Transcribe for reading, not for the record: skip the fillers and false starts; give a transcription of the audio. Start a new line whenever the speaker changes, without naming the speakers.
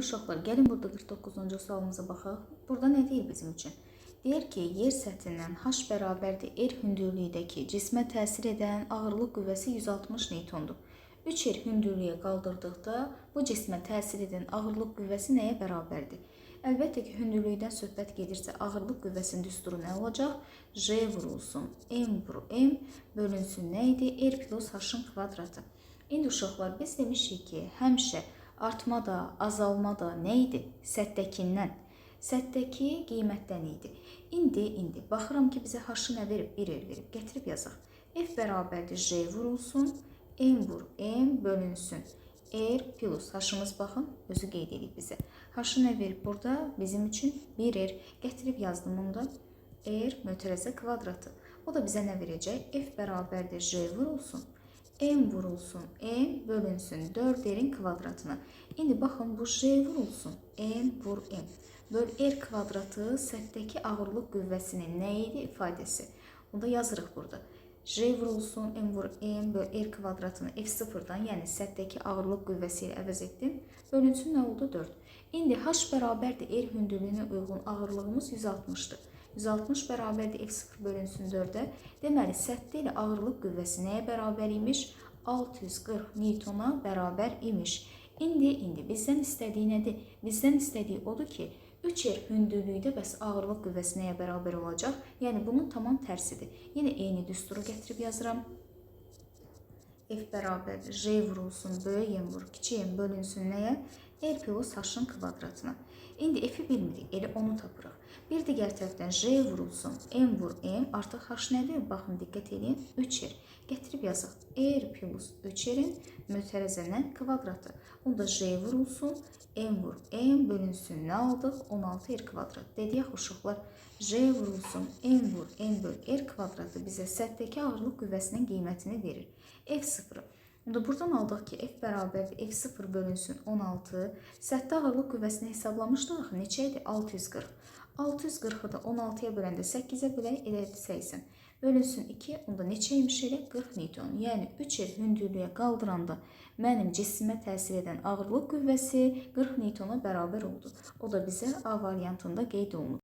uşaqlar, gəlin burada 49-cu sualımıza baxaq. Burada nə deyir bizim üçün? Deyir ki, yer səthindən h bərabərdir r hündürlükdəki cismə təsir edən ağırlıq qüvvəsi 160 newtondur. 3 r hündürlüyə qaldırdıqda bu cismə təsir edən ağırlıq qüvvəsi nəyə bərabərdir? Əlbəttə ki, hündürlükdən söhbət gedirsə, ağırlıq qüvvəsinin düsturu nə olacaq? J vurulsun M vur M bölünsün nə idi? R plus h-ın kvadratı. İndi uşaqlar, biz demişik ki, həmişə artma da, azalma da nə idi? Səthdəkindən. Səthddəki qiymətdən idi. İndi baxıram ki, bizə h-ı nə verib? 1 r verib. Gətirib yazaq. F bərabərdir J vurulsun, M vur M bölünsün. R plus h-ımız baxın, özü qeyd edib bizə. H-ı nə verib burada? Bizim üçün 1 r. Gətirib yazdım onda. R mötərəzə kvadratı. O da bizə nə verəcək? F bərabərdir J vurulsun. M vurulsun, M bölünsün 4R'in kvadratına. İndi baxın, bu J vurulsun, M vur M. Böl R kvadratı səthdəki ağırlıq qüvvəsinin nə idi ifadəsi? Onu da yazırıq burada. J vurulsun, M vur M böl R kvadratını F0'dan, yəni səthdəki ağırlıq qüvvəsi ilə əvəz etdim. Bölünsün nə oldu? 4. İndi H bərabərdir R hündürlüyünə uyğun ağırlığımız 160'dır. 160 bərabərdir F0 bölünsün 4'ə. Deməli, səthdə ilə ağırlıq qüvvəsi nəyə bərabər imiş? 640 newtona bərabər imiş. İndi bizdən istədiyi nədir? Bizdən istədiyi odur ki, 3R hündürlükdə bəs ağırlıq qüvvəsi nəyə bərabər olacaq? Yəni, bunun tamam tərsidir. Yenə eyni düsturu gətirib yazıram. F bərabərdir J vurulsun, böyük M vur, kiçik M bölünsün nəyə? R plus h-ın kvadratına. İndi F-i bilmirik, elə onu tapırıq. Bir digər tərəfdən J vurulsun, M vur M, artıq h nədir? Baxın, diqqət edin, 3R. Gətirib yazaq. R plus 3R'in mötərəzənin kvadratı. Onda J vurulsun, M vur M bölünsün nə aldıq? 16R kvadrat. Dediyək uşaqlar, J vurulsun, M vur M böl R kvadratı bizə səthdəki ağırlıq qüvvəsinin qiymətini verir. F0'ı. Onda buradan aldıq ki, F bərabərdir F0 bölünsün 16. Səthdə ağırlıq qüvvəsini hesablamışdıq. Neçə idi? 640. 640'ı da 16'ya böləndə 8'ə bölək, elədir 80. Bölünsün 2, onda neçəymiş elə? 40 newton. Yəni 3R hündürlüyə qaldıranda mənim cismə təsir edən ağırlıq qüvvəsi 40 newtona bərabər oldu. O da bizə A variantında qeyd olunub.